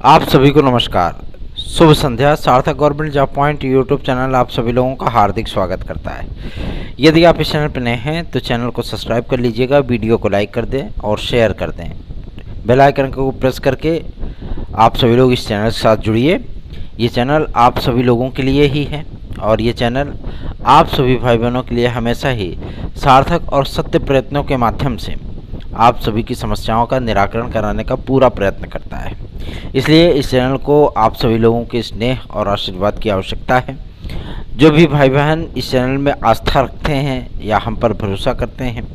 आप सभी को नमस्कार, शुभ संध्या। सार्थक government job point YouTube channel आप सभी लोगों का हार्दिक स्वागत करता है। यदि आप इस चैनल पर नए हैं तो चैनल को सब्सक्राइब कर लीजिएगा, वीडियो को लाइक कर दें और शेयर कर दें। बेल आइकन को प्रेस करके आप सभी लोग इस चैनल के साथ जुड़िए। ये चैनल आप सभी लोगों के लिए ही है और ये चैनल आप सभी भाई बहनों के लिए हमेशा ही सार्थक और सत्य प्रयत्नों के माध्यम से आप सभी की समस्याओं का निराकरण कराने का पूरा प्रयत्न करता है। इसलिए इस चैनल को आप सभी लोगों के स्नेह और आशीर्वाद की आवश्यकता है। जो भी भाई बहन इस चैनल में आस्था रखते हैं या हम पर भरोसा करते हैं,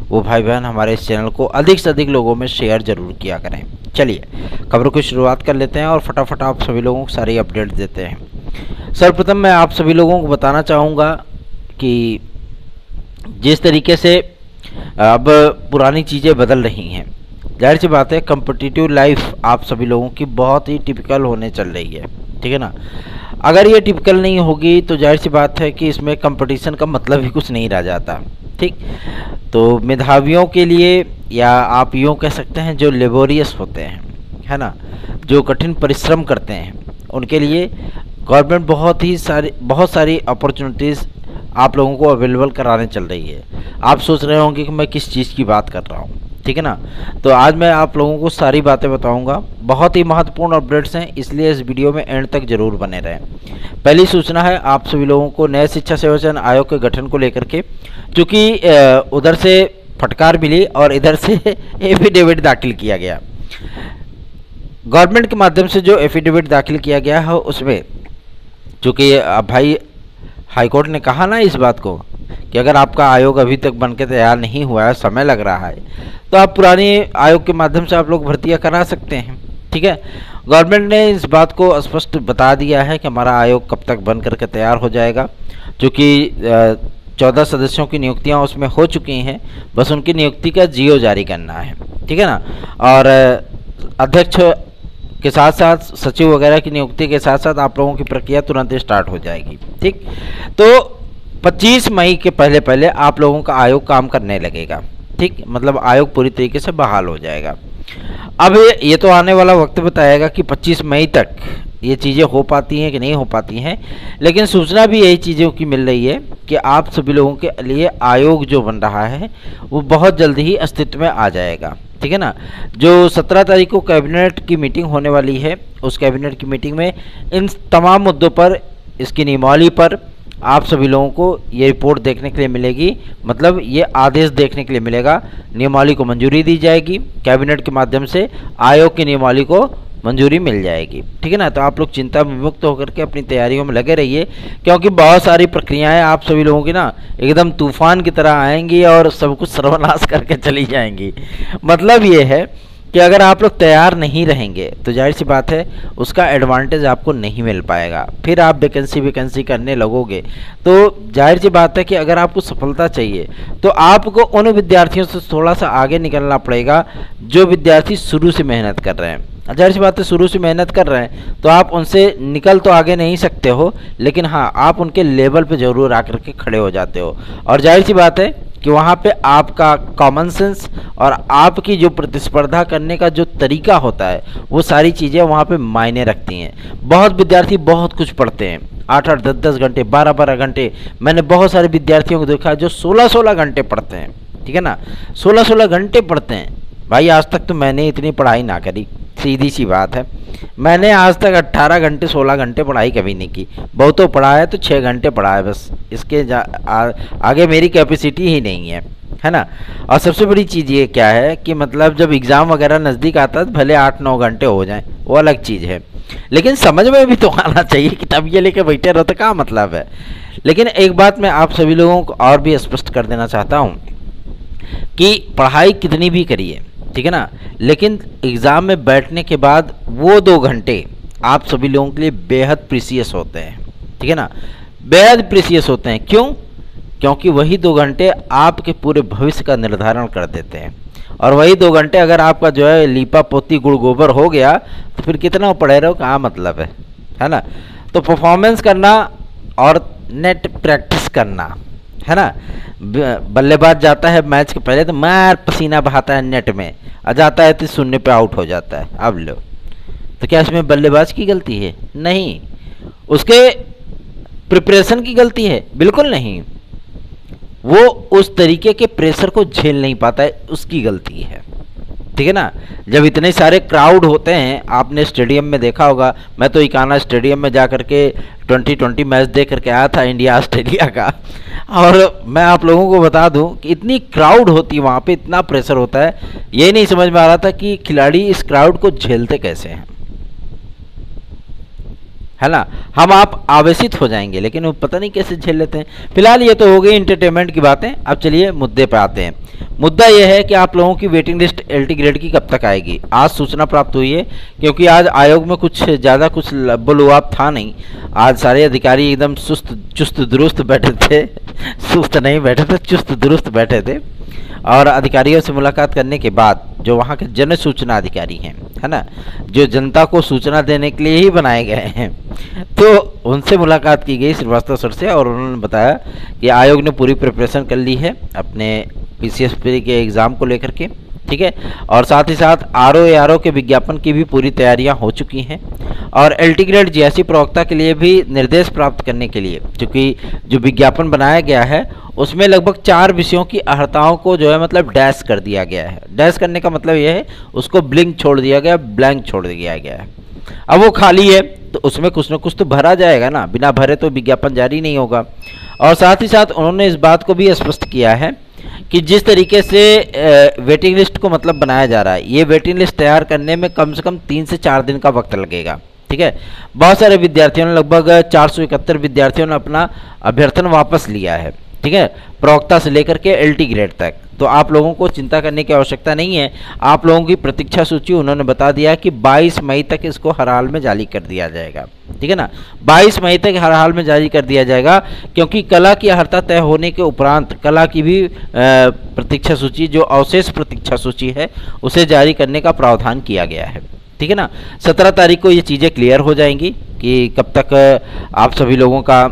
वो भाई बहन हमारे इस चैनल को अधिक से अधिक लोगों में शेयर ज़रूर किया करें। चलिए खबरों की शुरुआत कर लेते हैं और फटाफट आप सभी लोगों को सारी अपडेट देते हैं। सर्वप्रथम मैं आप सभी लोगों को बताना चाहूँगा कि जिस तरीके से अब पुरानी चीज़ें बदल रही हैं, जाहिर सी बात है कम्पिटिटिव लाइफ आप सभी लोगों की बहुत ही टिपिकल होने चल रही है, ठीक है ना। अगर ये टिपिकल नहीं होगी तो जाहिर सी बात है कि इसमें कंपटीशन का मतलब ही कुछ नहीं रह जाता, ठीक। तो मेधावियों के लिए, या आप यूँ कह सकते हैं जो लेबोरियस होते हैं, है ना, जो कठिन परिश्रम करते हैं, उनके लिए गवर्नमेंट बहुत सारी अपॉर्चुनिटीज़ आप लोगों को अवेलेबल कराने चल रही है। आप सोच रहे होंगे कि मैं किस चीज़ की बात कर रहा हूँ, ठीक है ना। तो आज मैं आप लोगों को सारी बातें बताऊंगा। बहुत ही महत्वपूर्ण अपडेट्स हैं, इसलिए इस वीडियो में एंड तक जरूर बने रहें। पहली सूचना है आप सभी लोगों को नए शिक्षा सेवाचयन आयोग के गठन को लेकर के, क्योंकि उधर से फटकार मिली और इधर से एफिडेविट दाखिल किया गया। गवर्नमेंट के माध्यम से जो एफिडेविट दाखिल किया गया है उसमें, चूँकि भाई हाईकोर्ट ने कहा ना इस बात को कि अगर आपका आयोग अभी तक बनके तैयार नहीं हुआ है, समय लग रहा है, तो आप पुराने आयोग के माध्यम से आप लोग भर्तियां करा सकते हैं, ठीक है। गवर्नमेंट ने इस बात को स्पष्ट बता दिया है कि हमारा आयोग कब तक बन करके तैयार हो जाएगा, क्योंकि 14 सदस्यों की नियुक्तियां उसमें हो चुकी हैं, बस उनकी नियुक्ति का जीओ जारी करना है, ठीक है ना। और अध्यक्ष के साथ साथ सचिव वगैरह की नियुक्ति के साथ साथ आप लोगों की प्रक्रिया तुरंत स्टार्ट हो जाएगी, ठीक। तो 25 मई के पहले पहले आप लोगों का आयोग काम करने लगेगा, ठीक, मतलब आयोग पूरी तरीके से बहाल हो जाएगा। अब ये तो आने वाला वक्त बताएगा कि 25 मई तक ये चीज़ें हो पाती हैं कि नहीं हो पाती हैं, लेकिन सूचना भी यही चीज़ों की मिल रही है कि आप सभी लोगों के लिए आयोग जो बन रहा है वो बहुत जल्द ही अस्तित्व में आ जाएगा, ठीक है ना। जो 17 तारीख को कैबिनेट की मीटिंग होने वाली है, उस कैबिनेट की मीटिंग में इन तमाम मुद्दों पर, इसकी नियमावली पर आप सभी लोगों को ये रिपोर्ट देखने के लिए मिलेगी, मतलब ये आदेश देखने के लिए मिलेगा। नियमावली को मंजूरी दी जाएगी, कैबिनेट के माध्यम से आयोग की नियमावली को मंजूरी मिल जाएगी, ठीक है ना। तो आप लोग चिंता विमुक्त होकर के अपनी तैयारियों में लगे रहिए, क्योंकि बहुत सारी प्रक्रियाएं आप सभी लोगों की ना एकदम तूफान की तरह आएंगी और सब कुछ सर्वनाश करके चली जाएंगी। मतलब ये है कि अगर आप लोग तैयार नहीं रहेंगे तो जाहिर सी बात है उसका एडवांटेज आपको नहीं मिल पाएगा। फिर आप वैकेंसी करने लगोगे तो जाहिर सी बात है कि अगर आपको सफलता चाहिए तो आपको उन विद्यार्थियों से थोड़ा सा आगे निकलना पड़ेगा जो विद्यार्थी शुरू से मेहनत कर रहे हैं। जाहिर सी बात है शुरू से मेहनत कर रहे हैं तो आप उनसे निकल तो आगे नहीं सकते हो, लेकिन हाँ आप उनके लेवल पे ज़रूर आकर के खड़े हो जाते हो। और जाहिर सी बात है कि वहाँ पे आपका कॉमन सेंस और आपकी जो प्रतिस्पर्धा करने का जो तरीका होता है वो सारी चीज़ें वहाँ पे मायने रखती हैं। बहुत विद्यार्थी बहुत कुछ पढ़ते हैं, 8-8, 10-10 घंटे, 12-12 घंटे। मैंने बहुत सारे विद्यार्थियों को देखा जो 16-16 घंटे पढ़ते हैं, ठीक है ना, 16-16 घंटे पढ़ते हैं। भाई आज तक तो मैंने इतनी पढ़ाई ना करी, सीधी सी बात है। मैंने आज तक 18 घंटे 16 घंटे पढ़ाई कभी नहीं की, बहुतों पढ़ा है तो 6 घंटे पढ़ा है बस, इसके आगे मेरी कैपेसिटी ही नहीं है ना। और सबसे बड़ी चीज़ ये क्या है कि मतलब जब एग्ज़ाम वगैरह नज़दीक आता है तो भले 8-9 घंटे हो जाएं, वो अलग चीज़ है, लेकिन समझ में भी तो आना चाहिए कि तब ये लेके बैठे रहो तो क्या मतलब है। लेकिन एक बात मैं आप सभी लोगों को और भी स्पष्ट कर देना चाहता हूँ कि पढ़ाई कितनी भी करिए, ठीक है ना, लेकिन एग्ज़ाम में बैठने के बाद वो 2 घंटे आप सभी लोगों के लिए बेहद प्रीसियस होते हैं, ठीक है ना, बेहद प्रीसियस होते हैं। क्यों? क्योंकि वही 2 घंटे आपके पूरे भविष्य का निर्धारण कर देते हैं। और वही 2 घंटे अगर आपका जो है लीपा पोती गुड़ गोबर हो गया तो फिर कितना पढ़े रहो, कहाँ मतलब है ना। तो परफॉर्मेंस करना और नेट प्रैक्टिस करना, है ना। बल्लेबाज जाता है मैच के पहले तो मार पसीना बहाता है नेट में, आ जाता है तो 0 पे आउट हो जाता है। अब लो तो क्या इसमें बल्लेबाज की गलती है? नहीं। उसके प्रिपरेशन की गलती है? बिल्कुल नहीं। वो उस तरीके के प्रेशर को झेल नहीं पाता है, उसकी गलती है। ठीक है ना। जब इतने सारे क्राउड होते हैं, आपने स्टेडियम में देखा होगा, मैं तो इकाना स्टेडियम में जा करके 2020 मैच देख करके आया था इंडिया ऑस्ट्रेलिया का, और मैं आप लोगों को बता दूं कि इतनी क्राउड होती है वहाँ पे, इतना प्रेशर होता है, ये नहीं समझ में आ रहा था कि खिलाड़ी इस क्राउड को झेलते कैसे हैं, है ना। हम आप आवेशित हो जाएंगे, लेकिन वो पता नहीं कैसे झेल लेते हैं। फिलहाल ये तो हो गई इंटरटेनमेंट की बातें। अब चलिए मुद्दे पे आते हैं। मुद्दा यह है कि आप लोगों की वेटिंग लिस्ट LT ग्रेड की कब तक आएगी। आज सूचना प्राप्त हुई है, क्योंकि आज आयोग में कुछ ज़्यादा कुछ लब्बो-लुआब था नहीं। आज सारे अधिकारी एकदम चुस्त दुरुस्त बैठे थे सुस्त नहीं बैठे थे, चुस्त दुरुस्त बैठे थे। और अधिकारियों से मुलाकात करने के बाद, जो वहाँ के जन सूचना अधिकारी हैं, है ना, जो जनता को सूचना देने के लिए ही बनाए गए हैं, तो उनसे मुलाकात की गई श्रीवास्तव सर से, और उन्होंने बताया कि आयोग ने पूरी प्रिपरेशन कर ली है अपने PCSP के एग्ज़ाम को लेकर के। ठीक है। और साथ ही साथ RO के विज्ञापन की भी पूरी तैयारियां हो चुकी हैं, और LT ग्रेड GIC प्रवक्ता के लिए भी निर्देश प्राप्त करने के लिए, क्योंकि जो विज्ञापन बनाया गया है उसमें लगभग 4 विषयों की अर्हताओं को जो है मतलब डैश कर दिया गया है। डैश करने का मतलब यह है उसको ब्लिंक छोड़ दिया गया, ब्लैंक छोड़ दिया गया है। अब वो खाली है तो उसमें कुछ न कुछ तो भरा जाएगा ना, बिना भरे तो विज्ञापन जारी नहीं होगा। और साथ ही साथ उन्होंने इस बात को भी स्पष्ट किया है कि जिस तरीके से वेटिंग लिस्ट को मतलब बनाया जा रहा है, ये वेटिंग लिस्ट तैयार करने में कम से कम 3 से 4 दिन का वक्त लगेगा। ठीक है। बहुत सारे विद्यार्थियों ने, लगभग 471 विद्यार्थियों ने अपना अभ्यर्थन वापस लिया है। ठीक है। प्रवक्ता से लेकर के LT ग्रेड तक। तो आप लोगों को चिंता करने की आवश्यकता नहीं है। आप लोगों की प्रतीक्षा सूची उन्होंने बता दिया कि 22 मई तक इसको हर हाल में जारी कर दिया जाएगा। ठीक है ना। 22 मई तक हर हाल में जारी कर दिया जाएगा, क्योंकि कला की अर्हता तय होने के उपरांत कला की भी प्रतीक्षा सूची, जो अवशेष प्रतीक्षा सूची है, उसे जारी करने का प्रावधान किया गया है। ठीक है ना। 17 तारीख को ये चीज़ें क्लियर हो जाएंगी कि कब तक आप सभी लोगों का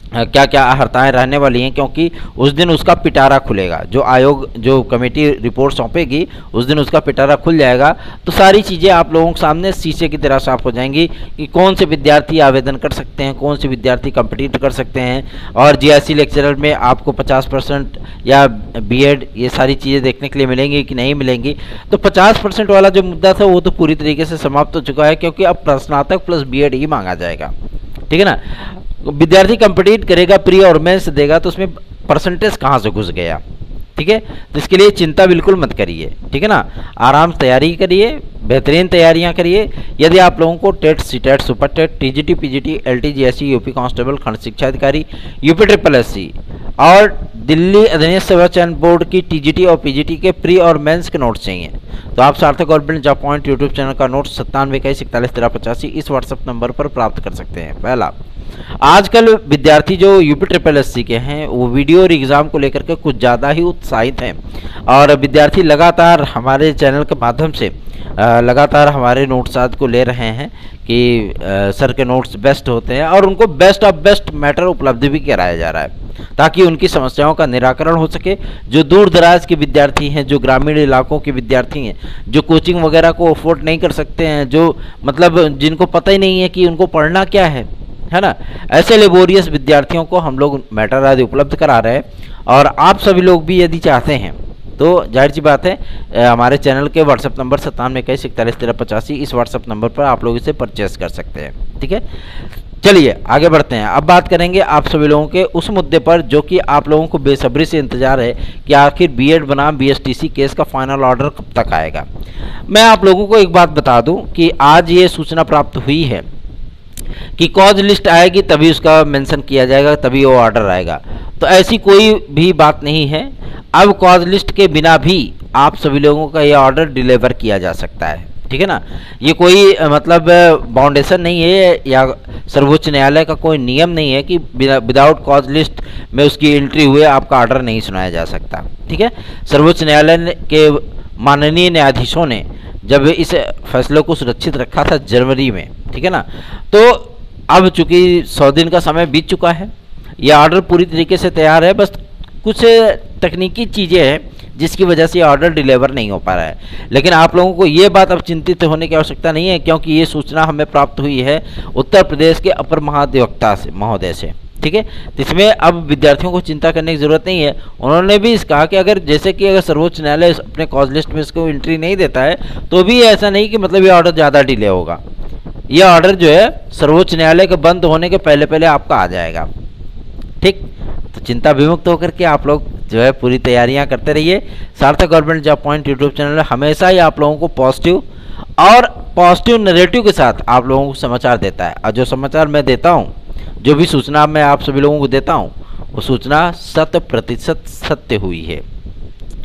क्या क्या अर्हताएँ रहने वाली हैं, क्योंकि उस दिन उसका पिटारा खुलेगा। जो आयोग, जो कमेटी रिपोर्ट सौंपेगी, उस दिन उसका पिटारा खुल जाएगा। तो सारी चीज़ें आप लोगों के सामने शीशे की तरह साफ हो जाएंगी कि कौन से विद्यार्थी आवेदन कर सकते हैं, कौन से विद्यार्थी कम्पिटिट कर सकते हैं, और GIC लेक्चरर में आपको 50% या BEd, ये सारी चीज़ें देखने के लिए मिलेंगी कि नहीं मिलेंगी। तो 50% वाला जो मुद्दा था वो तो पूरी तरीके से समाप्त हो चुका है, क्योंकि अब स्नातक प्लस BEd ही मांगा जाएगा। ठीक है ना। विद्यार्थी कंपीट करेगा, प्री और मेंस देगा, तो उसमें परसेंटेज कहाँ से घुस गया। ठीक है। तो इसके लिए चिंता बिल्कुल मत करिए। ठीक है ना। आराम से तैयारी करिए, बेहतरीन तैयारियां करिए। यदि आप लोगों को TET, CTET, super TET, TGT, PGT, LT, GIC, UP constable, खंड शिक्षा अधिकारी, UP SSSC और दिल्ली अधिनियम सेवा चयन बोर्ड की TGT और PGT के प्री और मेंस के नोट्स चाहिए, तो आप सार्थक government job point YouTube channel का नोट 9721411385 इस व्हाट्सएप नंबर पर प्राप्त कर सकते हैं। पहला, आजकल विद्यार्थी जो UP SSSC के हैं वो वीडियो और एग्ज़ाम को लेकर के कुछ ज़्यादा ही उत्साहित हैं, और विद्यार्थी लगातार हमारे चैनल के माध्यम से लगातार हमारे नोट्स आज को ले रहे हैं कि सर के नोट्स बेस्ट होते हैं, और उनको बेस्ट ऑफ बेस्ट मैटर उपलब्ध भी कराया जा रहा है ताकि उनकी समस्याओं का निराकरण हो सके। जो दूर दराज के विद्यार्थी हैं, जो ग्रामीण इलाकों के विद्यार्थी हैं, जो कोचिंग वगैरह को अफोर्ड नहीं कर सकते हैं, जो मतलब जिनको पता ही नहीं है कि उनको पढ़ना क्या है ना, ऐसे लेबोरियस विद्यार्थियों को हम लोग मैटर आदि उपलब्ध करा रहे हैं। और आप सभी लोग भी यदि चाहते हैं तो जाहिर सी बात है हमारे चैनल के व्हाट्सएप नंबर 9721411385 इस व्हाट्सएप नंबर पर आप लोग इसे परचेस कर सकते हैं। ठीक है। चलिए आगे बढ़ते हैं। अब बात करेंगे आप सभी लोगों के उस मुद्दे पर जो कि आप लोगों को बेसब्री से इंतजार है कि आखिर BEd बनाम BSTC केस का फाइनल ऑर्डर कब तक आएगा। मैं आप लोगों को एक बात बता दूं कि आज ये सूचना प्राप्त हुई है कि कॉज लिस्ट आएगी तभी उसका मेंशन किया जाएगा, तभी वो ऑर्डर आएगा। तो ऐसी कोई भी बात नहीं है। अब कॉज लिस्ट के बिना भी आप सभी लोगों का ये ऑर्डर डिलीवर किया जा सकता है। ठीक है ना। ये कोई मतलब बाउंडेशन नहीं है या सर्वोच्च न्यायालय का कोई नियम नहीं है कि विदाउट कॉज लिस्ट में उसकी एंट्री हुए आपका ऑर्डर नहीं सुनाया जा सकता। ठीक है। सर्वोच्च न्यायालय के माननीय न्यायाधीशों ने जब इस फैसले को सुरक्षित रखा था जनवरी में, ठीक है ना, तो अब चूंकि 100 दिन का समय बीत चुका है, यह ऑर्डर पूरी तरीके से तैयार है, बस कुछ तकनीकी चीज़ें हैं जिसकी वजह से ऑर्डर डिलीवर नहीं हो पा रहा है। लेकिन आप लोगों को ये बात अब चिंतित होने की आवश्यकता नहीं है, क्योंकि ये सूचना हमें प्राप्त हुई है उत्तर प्रदेश के अपर महाधिवक्ता से महोदय से। ठीक है, तो इसमें अब विद्यार्थियों को चिंता करने की जरूरत नहीं है। उन्होंने भी इस कहा कि अगर जैसे कि अगर सर्वोच्च न्यायालय अपने कॉज लिस्ट में इसको एंट्री नहीं देता है तो भी ऐसा नहीं कि मतलब ये ऑर्डर ज़्यादा डिले होगा। ये ऑर्डर जो है सर्वोच्च न्यायालय के बंद होने के पहले पहले आपका आ जाएगा। ठीक, तो चिंता विमुक्त होकर के आप लोग जो है पूरी तैयारियां करते रहिए। सार्थक government job point YouTube channel हमेशा ही आप लोगों को पॉजिटिव नैरेटिव के साथ आप लोगों को समाचार देता है। और जो समाचार मैं देता हूँ, जो भी सूचना मैं आप सभी लोगों को देता हूँ, वो सूचना 100% सत्य हुई है।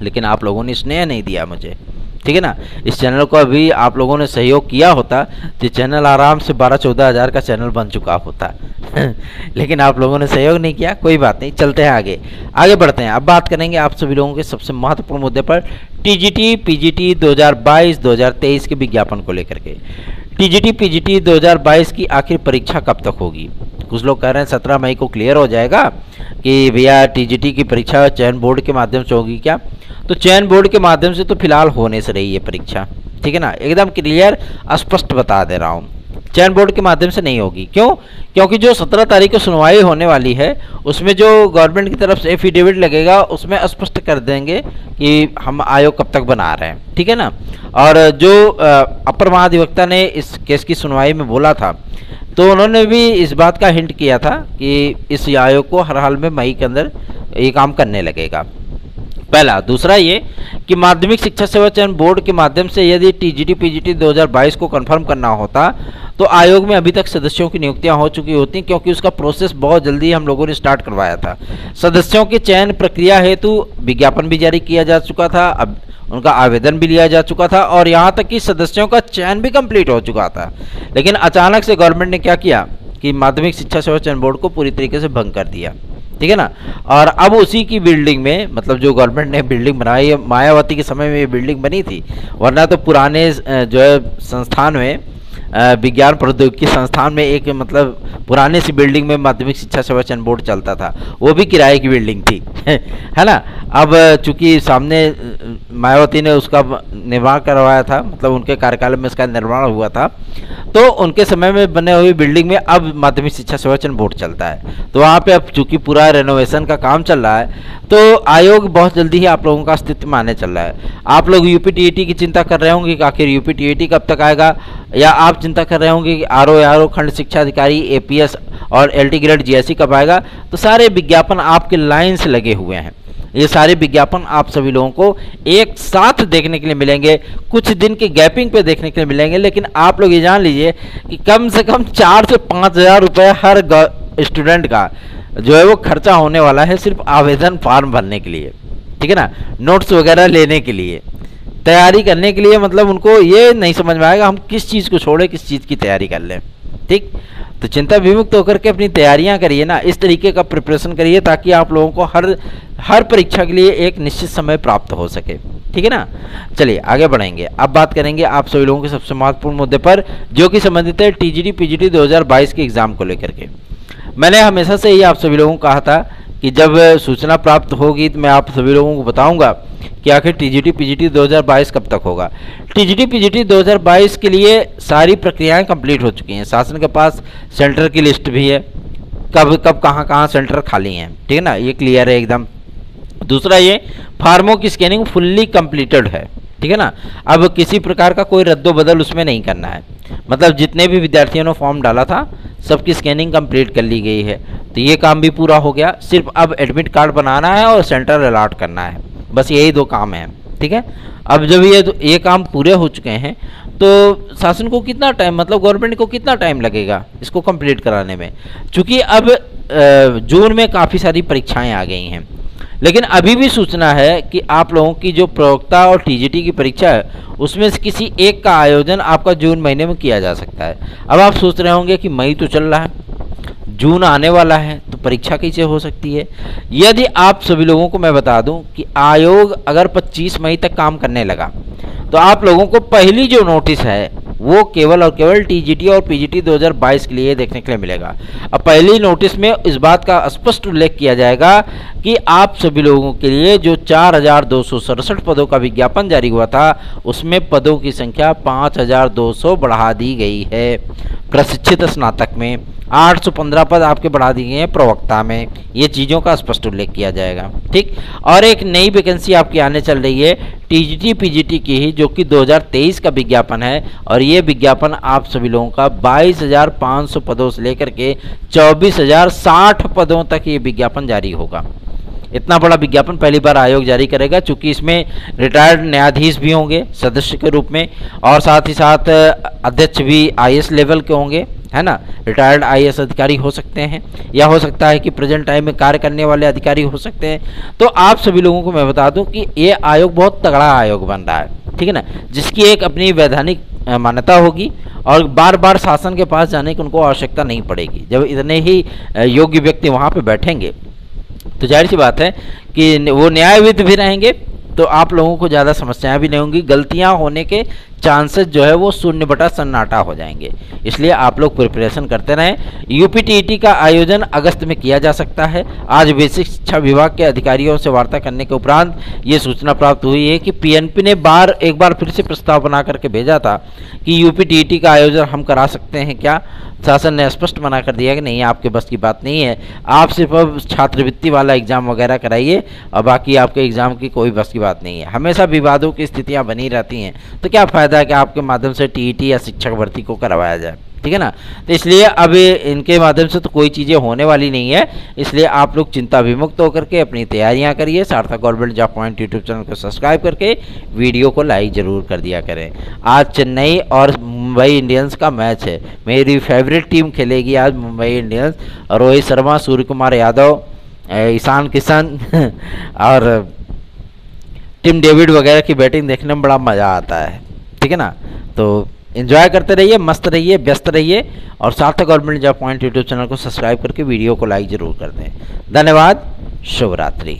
लेकिन आप लोगों ने स्नेह नहीं दिया मुझे। ठीक है ना, इस चैनल को अभी आप लोगों ने सहयोग किया होता तो चैनल आराम से 12-14 हज़ार का चैनल बन चुका होता लेकिन आप लोगों ने सहयोग नहीं किया। कोई बात नहीं, चलते हैं आगे बढ़ते हैं। अब बात करेंगे आप सभी लोगों के सबसे महत्वपूर्ण मुद्दे पर, टीजीटी पीजीटी 2022-2023 के विज्ञापन को लेकर के। टीजीटी पीजीटी 2022 की आखिर परीक्षा कब तक होगी? कुछ लोग कह रहे हैं 17 मई को क्लियर हो जाएगा कि भैया टीजीटी की परीक्षा चयन बोर्ड के माध्यम से होगी क्या? तो चयन बोर्ड के माध्यम से तो फिलहाल होने से रही है परीक्षा। ठीक है ना, एकदम क्लियर स्पष्ट बता दे रहा हूँ, चयन बोर्ड के माध्यम से नहीं होगी। क्यों? क्योंकि जो 17 तारीख को सुनवाई होने वाली है उसमें जो गवर्नमेंट की तरफ से एफिडेविट लगेगा उसमें स्पष्ट कर देंगे कि हम आयोग कब तक बना रहे हैं। ठीक है ना, और जो अपर महाधिवक्ता ने इस केस की सुनवाई में बोला था तो उन्होंने भी इस बात का हिंट किया था कि इस आयोग को हर हाल में मई के अंदर ये काम करने लगेगा। पहला। दूसरा ये कि माध्यमिक शिक्षा सेवा चयन बोर्ड के माध्यम से यदि टीजीटी पीजीटी 2022 को कंफर्म करना होता तो आयोग में अभी तक सदस्यों की नियुक्तियां हो चुकी होती, क्योंकि उसका प्रोसेस बहुत जल्दी हम लोगों ने स्टार्ट करवाया था। सदस्यों के चयन प्रक्रिया हेतु विज्ञापन भी जारी किया जा चुका था, अब उनका आवेदन भी लिया जा चुका था और यहाँ तक कि सदस्यों का चयन भी कंप्लीट हो चुका था। लेकिन अचानक से गवर्नमेंट ने क्या किया कि माध्यमिक शिक्षा सेवा चयन बोर्ड को पूरी तरीके से भंग कर दिया। ठीक है ना, और अब उसी की बिल्डिंग में, मतलब जो गवर्नमेंट ने बिल्डिंग बनाई है, मायावती के समय में ये बिल्डिंग बनी थी, वरना तो पुराने जो है संस्थान में विज्ञान प्रौद्योगिकी संस्थान में एक मतलब पुराने सी बिल्डिंग में माध्यमिक शिक्षा सेवा चयन बोर्ड चलता था, वो भी किराए की बिल्डिंग थी है ना। अब चूंकि सामने मायावती ने उसका निर्माण करवाया था, मतलब उनके कार्यकाल में इसका निर्माण हुआ था, तो उनके समय में बने हुई बिल्डिंग में अब माध्यमिक शिक्षा सेवा चयन बोर्ड चलता है। तो वहाँ पे अब चूंकि पूरा रेनोवेशन का काम चल रहा है तो आयोग बहुत जल्दी ही आप लोगों का अस्तित्व मानने चल रहा है। आप लोग यूपी टीईटी की चिंता कर रहे होंगे कि आखिर यूपी टीईटी कब तक आएगा, या आप चिंता कर रहे होंगे कि आरओ खंड शिक्षा अधिकारी एपीएस और एलटी ग्रेड जीएससी कब आएगा। तो सारे विज्ञापन आपके लाइन से लगे हुए हैं। ये सारे विज्ञापन आप सभी लोगों को एक साथ देखने के लिए मिलेंगे, कुछ दिन की गैपिंग पे देखने के लिए मिलेंगे। लेकिन आप लोग ये जान लीजिए कि कम से कम 4 से 5 हज़ार रुपये हर स्टूडेंट का जो है वो खर्चा होने वाला है सिर्फ आवेदन फॉर्म भरने के लिए। ठीक है ना, नोट्स वगैरह लेने के लिए, तैयारी करने के लिए। मतलब उनको ये नहीं समझ में आएगा हम किस चीज़ को छोड़े किस चीज़ की तैयारी कर लें। ठीक, तो चिंता विमुक्त होकर के अपनी तैयारियां करिए ना, इस तरीके का प्रिपरेशन करिए ताकि आप लोगों को हर परीक्षा के लिए एक निश्चित समय प्राप्त हो सके। ठीक है ना, चलिए आगे बढ़ेंगे। अब बात करेंगे आप सभी लोगों के सबसे महत्वपूर्ण मुद्दे पर, जो कि संबंधित है टीजीटी पीजीटी 2022 के एग्जाम को लेकर के। मैंने हमेशा से ही आप सभी लोगों को कहा था कि जब सूचना प्राप्त होगी तो मैं आप सभी लोगों को बताऊंगा कि आखिर टीजीटी पीजीटी 2022 कब तक होगा। टीजीटी पीजीटी 2022 के लिए सारी प्रक्रियाएं कंप्लीट हो चुकी हैं। शासन के पास सेंटर की लिस्ट भी है, कब कब कहाँ सेंटर खाली हैं। ठीक है ना, ये क्लियर है एकदम। दूसरा ये फार्मों की स्कैनिंग फुल्ली कंप्लीटेड है। ठीक है ना, अब किसी प्रकार का कोई रद्दोबदल उसमें नहीं करना है। मतलब जितने भी विद्यार्थियों ने फॉर्म डाला था सबकी स्कैनिंग कंप्लीट कर ली गई है, तो ये काम भी पूरा हो गया। सिर्फ अब एडमिट कार्ड बनाना है और सेंटर अलॉट करना है, बस यही 2 काम हैं। ठीक है, अब जब ये काम पूरे हो चुके हैं तो शासन को कितना टाइम, मतलब गवर्नमेंट को कितना टाइम लगेगा इसको कंप्लीट कराने में। चूँकि अब जून में काफ़ी सारी परीक्षाएँ आ गई हैं, लेकिन अभी भी सूचना है कि आप लोगों की जो प्रवक्ता और टीजीटी की परीक्षा है उसमें से किसी एक का आयोजन आपका जून महीने में किया जा सकता है। अब आप सोच रहे होंगे कि मई तो चल रहा है, जून आने वाला है, तो परीक्षा कैसे हो सकती है। यदि आप सभी लोगों को मैं बता दूं कि आयोग अगर 25 मई तक काम करने लगा तो आप लोगों को पहली जो नोटिस है वो केवल और केवल टीजीटी और पीजीटी 2022 के लिए देखने के लिए मिलेगा। अब पहली नोटिस में इस बात का स्पष्ट उल्लेख किया जाएगा कि आप सभी लोगों के लिए जो 4267 पदों का विज्ञापन जारी हुआ था उसमें पदों की संख्या 5200 बढ़ा दी गई है। प्रशिक्षित स्नातक में 815 पद आपके बढ़ा दिए हैं प्रवक्ता में, ये चीज़ों का स्पष्ट उल्लेख किया जाएगा। ठीक, और एक नई वैकेंसी आपकी आने चल रही है टीजीटी पीजीटी की ही, जो कि 2023 का विज्ञापन है, और ये विज्ञापन आप सभी लोगों का 22,500 पदों से लेकर के 24,060 पदों तक ये विज्ञापन जारी होगा। इतना बड़ा विज्ञापन पहली बार आयोग जारी करेगा, चूंकि इसमें रिटायर्ड न्यायाधीश भी होंगे सदस्य के रूप में, और साथ ही साथ अध्यक्ष भी आईएएस लेवल के होंगे, है ना। रिटायर्ड आईएएस अधिकारी हो सकते हैं, या हो सकता है कि प्रेजेंट टाइम में कार्य करने वाले अधिकारी हो सकते हैं। तो आप सभी लोगों को मैं बता दूं कि ये आयोग बहुत तगड़ा आयोग बन रहा है, ठीक है ना, जिसकी एक अपनी वैधानिक मान्यता होगी और बार बार शासन के पास जाने की उनको आवश्यकता नहीं पड़ेगी। जब इतने ही योग्य व्यक्ति वहाँ पर बैठेंगे तो जाहिर सी बात है कि वो न्यायविद भी रहेंगे, तो आप लोगों को ज़्यादा समस्याएं भी नहीं होंगी, गलतियां होने के चांसेस जो है वो 0/सन्नाटा हो जाएंगे। इसलिए आप लोग प्रिपरेशन करते रहें। यूपीटीईटी का आयोजन अगस्त में किया जा सकता है। आज बेसिक शिक्षा विभाग के अधिकारियों से वार्ता करने के उपरांत ये सूचना प्राप्त हुई है कि पीएनपी ने एक बार फिर से प्रस्ताव बना करके भेजा था कि यूपीटीईटी का आयोजन हम करा सकते हैं क्या। शासन ने स्पष्ट मना कर दिया कि नहीं, आपके बस की बात नहीं है, आप सिर्फ अब छात्रवृत्ति वाला एग्जाम वगैरह कराइए और बाकी आपके एग्जाम की कोई बस की बात नहीं है। हमेशा विवादों की स्थितियां बनी रहती हैं, तो क्या फ़ायदा है कि आपके माध्यम से टीईटी या शिक्षक भर्ती को करवाया जाए, ठीक है ना। तो इसलिए अब इनके माध्यम से तो कोई चीज़ें होने वाली नहीं है, इसलिए आप लोग चिंता विमुक्त होकर के अपनी तैयारियां करिए। सार्थक government job point YouTube channel को सब्सक्राइब करके वीडियो को लाइक ज़रूर कर दिया करें। आज चेन्नई और मुंबई इंडियंस का मैच है, मेरी फेवरेट टीम खेलेगी आज मुंबई इंडियंस, और रोहित शर्मा, सूर्य कुमार यादव, ईशान किशन और टिम डेविड वगैरह की बैटिंग देखने में बड़ा मज़ा आता है, ठीक है ना। तो एंजॉय करते रहिए, मस्त रहिए, व्यस्त रहिए, और सार्थक government job point YouTube channel को सब्सक्राइब करके वीडियो को लाइक ज़रूर कर दें। धन्यवाद, शुभ रात्रि।